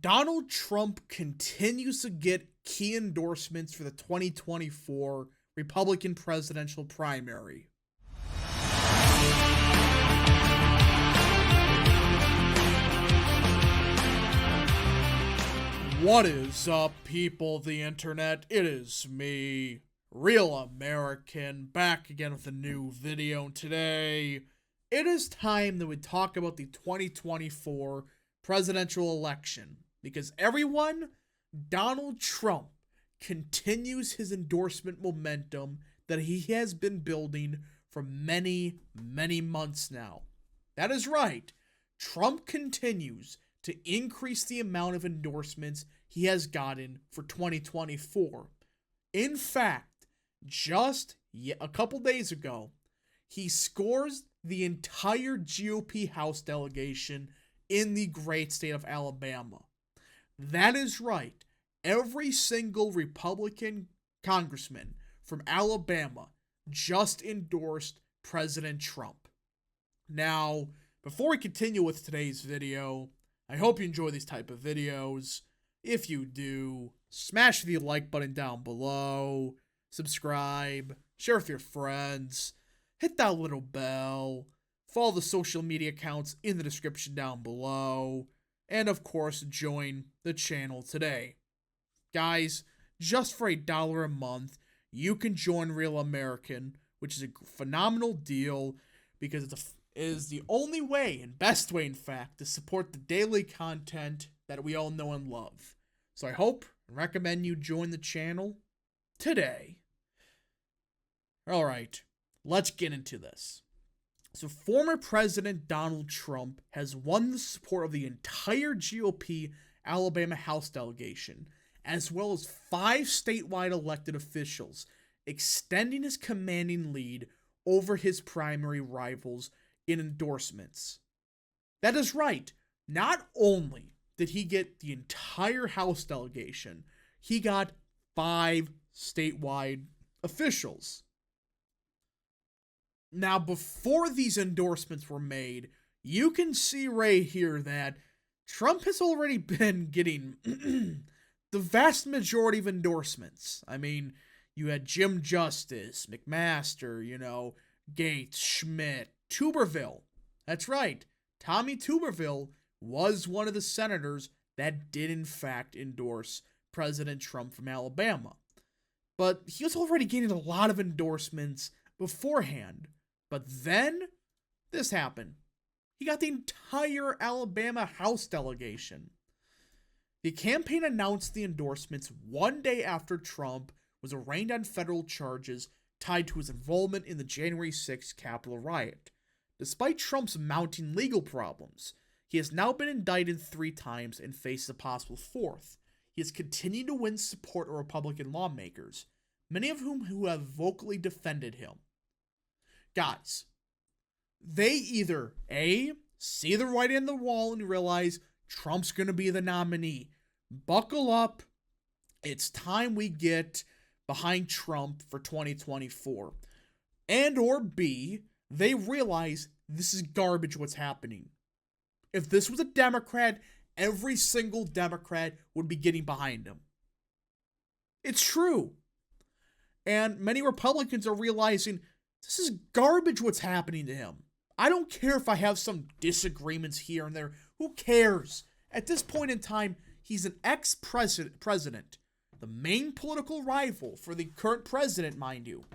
Donald Trump continues to get key endorsements for the 2024 Republican presidential primary. What is up, people of the internet? It is me, Real American, back again with a new video. Today, it is time that we talk about the 2024 presidential election, because Donald Trump continues his endorsement momentum that he has been building for many, many months now. That is right. Trump continues to increase the amount of endorsements he has gotten for 2024. In fact, just a couple days ago, he scores the entire GOP House delegation in the great state of Alabama. That is right. Every single Republican congressman from Alabama just endorsed President Trump. Now, before we continue with today's video, I hope you enjoy these type of videos. If you do, smash the like button down below, subscribe, share with your friends, hit that little bell, follow the social media accounts in the description down below, and of course, join the channel today. Guys, just for $1 a month, you can join Real American, which is a phenomenal deal because it is the only way, and best way in fact, to support the daily content that we all know and love. So I hope and recommend you join the channel today. Alright, let's get into this. So former President Donald Trump has won the support of the entire GOP Alabama House delegation, as well as 5 statewide elected officials, extending his commanding lead over his primary rivals in endorsements. That is right. Not only did he get the entire House delegation, he got 5 statewide officials. Now, before these endorsements were made, you can see right here that Trump has already been getting the vast majority of endorsements. I mean, you had Jim Justice, McMaster, Gates, Schmidt, Tuberville. That's right. Tommy Tuberville was one of the senators that did in fact endorse President Trump from Alabama. But he was already getting a lot of endorsements beforehand. But then, this happened. He got the entire Alabama House delegation. The campaign announced the endorsements one day after Trump was arraigned on federal charges tied to his involvement in the January 6th Capitol riot. Despite Trump's mounting legal problems, he has now been indicted 3 times and faces a possible 4th. He has continued to win support of Republican lawmakers, many of who have vocally defended him. Guys, they either A, see the writing on the wall and realize Trump's going to be the nominee. Buckle up. It's time we get behind Trump for 2024. And or B, they realize this is garbage what's happening. If this was a Democrat, every single Democrat would be getting behind him. It's true. And many Republicans are realizing this is garbage what's happening to him. I don't care if I have some disagreements here and there. Who cares? At this point in time, he's an ex-president, the main political rival for the current president, mind you.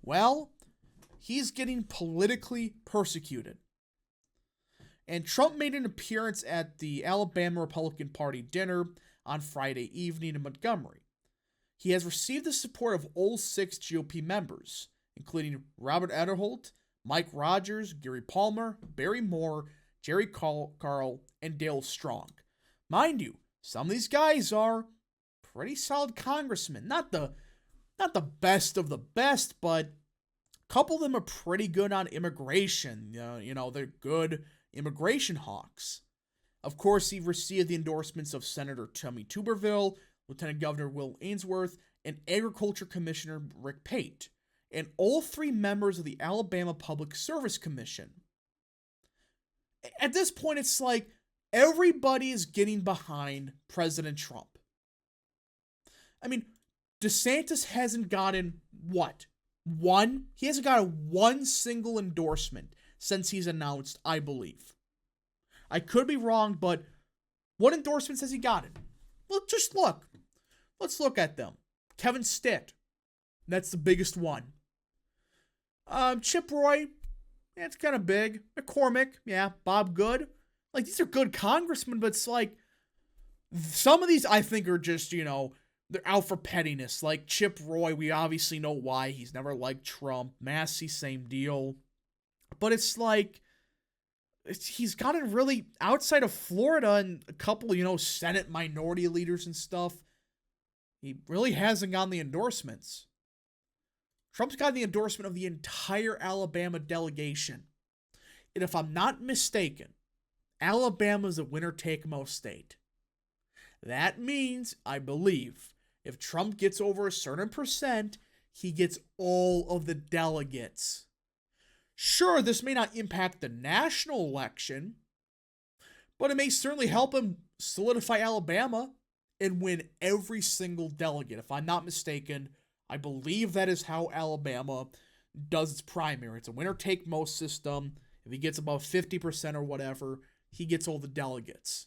Well, he's getting politically persecuted. And Trump made an appearance at the Alabama Republican Party dinner on Friday evening in Montgomery. He has received the support of all 6 GOP members, including Robert Ederholt, Mike Rogers, Gary Palmer, Barry Moore, Jerry Carl, and Dale Strong. Mind you, some of these guys are pretty solid congressmen. Not the best of the best, but a couple of them are pretty good on immigration. They're good immigration hawks. Of course, he received the endorsements of Senator Tommy Tuberville, Lieutenant Governor Will Ainsworth, and Agriculture Commissioner Rick Pate, and all 3 members of the Alabama Public Service Commission. At this point, it's like, Everybody is getting behind President Trump. I mean, DeSantis hasn't gotten what? One? He hasn't gotten one single endorsement since he's announced, I believe. I could be wrong, but what endorsements has he gotten? Well, just look. Let's look at them. Kevin Stitt. That's the biggest one. Chip Roy. Yeah, it's kind of big. McCormick. Yeah. Bob Good. Like, these are good congressmen, but it's like, some of these I think are just, they're out for pettiness. Like Chip Roy, we obviously know why. He's never liked Trump. Massey, same deal. But it's like, he's gotten really, outside of Florida and a couple, Senate minority leaders and stuff, he really hasn't gotten the endorsements. Trump's got the endorsement of the entire Alabama delegation. And if I'm not mistaken, Alabama is a winner-take-most state. That means, I believe, if Trump gets over a certain percent, he gets all of the delegates. Sure, this may not impact the national election, but it may certainly help him solidify Alabama and win every single delegate. If I'm not mistaken, I believe that is how Alabama does its primary. It's a winner-take-most system. If he gets above 50% or whatever, he gets all the delegates.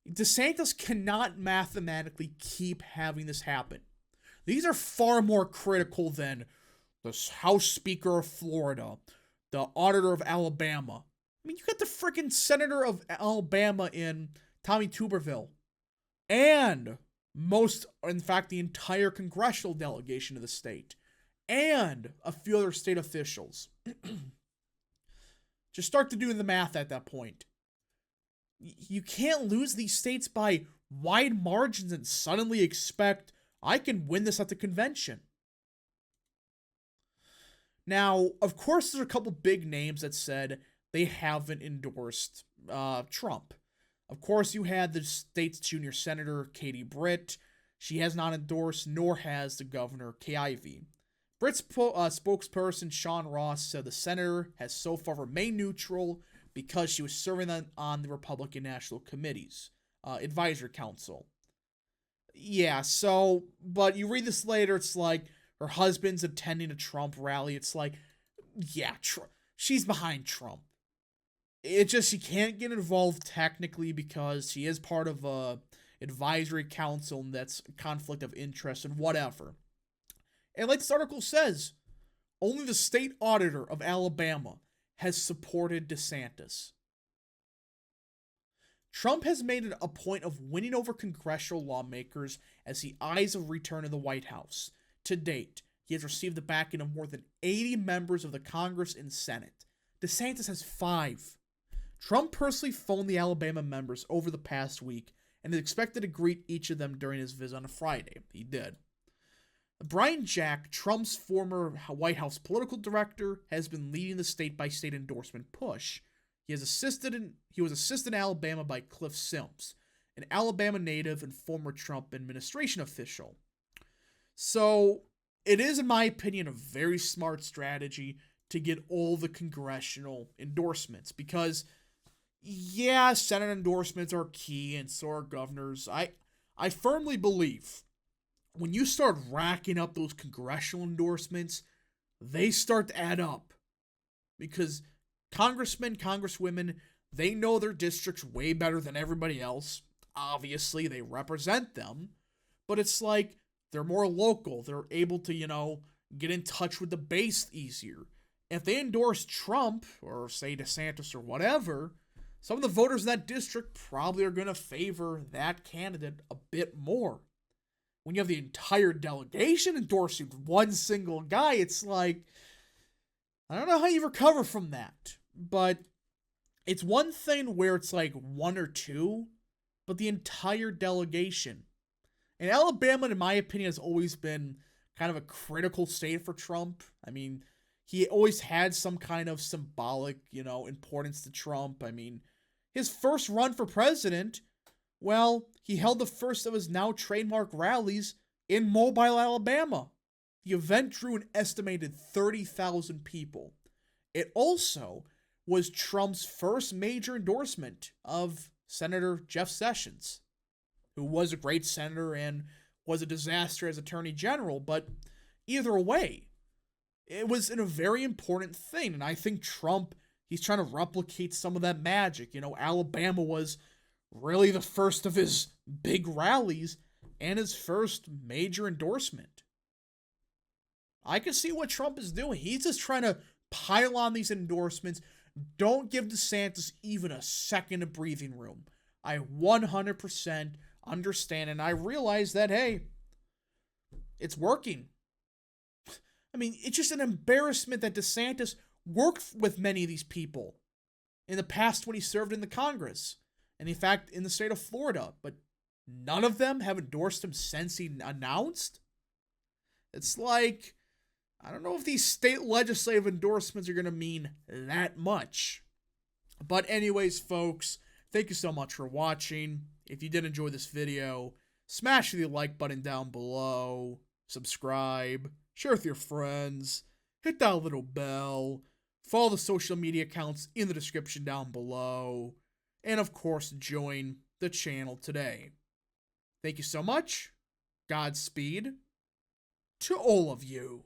DeSantis cannot mathematically keep having this happen. These are far more critical than the House Speaker of Florida, the Auditor of Alabama. I mean, you got the freaking Senator of Alabama in Tommy Tuberville. And the entire congressional delegation of the state. And a few other state officials. Just start to do the math at that point. You can't lose these states by wide margins and suddenly expect, I can win this at the convention. Now, of course, there's a couple big names that said they haven't endorsed Trump. Of course, you had the state's junior senator, Katie Britt. She has not endorsed, nor has the governor, Kay Ivey. Britt's spokesperson, Sean Ross, said the senator has so far remained neutral because she was serving on the Republican National Committee's advisory council. Yeah, but you read this later, it's like her husband's attending a Trump rally. It's like, yeah, she's behind Trump. It just, she can't get involved technically because she is part of a advisory council and that's a conflict of interest and whatever. And like this article says, only the state auditor of Alabama has supported DeSantis. Trump has made it a point of winning over congressional lawmakers as he eyes a return to the White House. To date, he has received the backing of more than 80 members of the Congress and Senate. DeSantis has 5. Trump personally phoned the Alabama members over the past week and is expected to greet each of them during his visit on a Friday. He did. Brian Jack, Trump's former White House political director, has been leading the state-by-state endorsement push. He was assisted in Alabama by Cliff Sims, an Alabama native and former Trump administration official. So, it is, in my opinion, a very smart strategy to get all the congressional endorsements because, yeah, Senate endorsements are key and so are governors. I firmly believe when you start racking up those congressional endorsements, they start to add up. Because congressmen, congresswomen, they know their districts way better than everybody else. Obviously, they represent them. But it's like, they're more local. They're able to, get in touch with the base easier. If they endorse Trump, or say DeSantis or whatever, some of the voters in that district probably are going to favor that candidate a bit more. When you have the entire delegation endorsing one single guy, it's like, I don't know how you recover from that. But it's one thing where it's like 1 or 2, but the entire delegation. And Alabama, in my opinion, has always been kind of a critical state for Trump. I mean, he always had some kind of symbolic, importance to Trump. I mean, his first run for president, well, he held the first of his now trademark rallies in Mobile, Alabama. The event drew an estimated 30,000 people. It also was Trump's first major endorsement of Senator Jeff Sessions, who was a great senator and was a disaster as Attorney General. But either way, it was a very important thing. And I think Trump, he's trying to replicate some of that magic. You know, Alabama was really the first of his big rallies and his first major endorsement. I can see what Trump is doing. He's just trying to pile on these endorsements. Don't give DeSantis even a second of breathing room. I 100% understand, and I realize that, hey, it's working. I mean, it's just an embarrassment that DeSantis worked with many of these people in the past when he served in the Congress, and in fact, in the state of Florida, but none of them have endorsed him since he announced. It's like, I don't know if these state legislative endorsements are going to mean that much. But anyways, folks, thank you so much for watching. If you did enjoy this video, smash the like button down below, subscribe, share with your friends, hit that little bell, follow the social media accounts in the description down below, and of course, join the channel today. Thank you so much. Godspeed to all of you.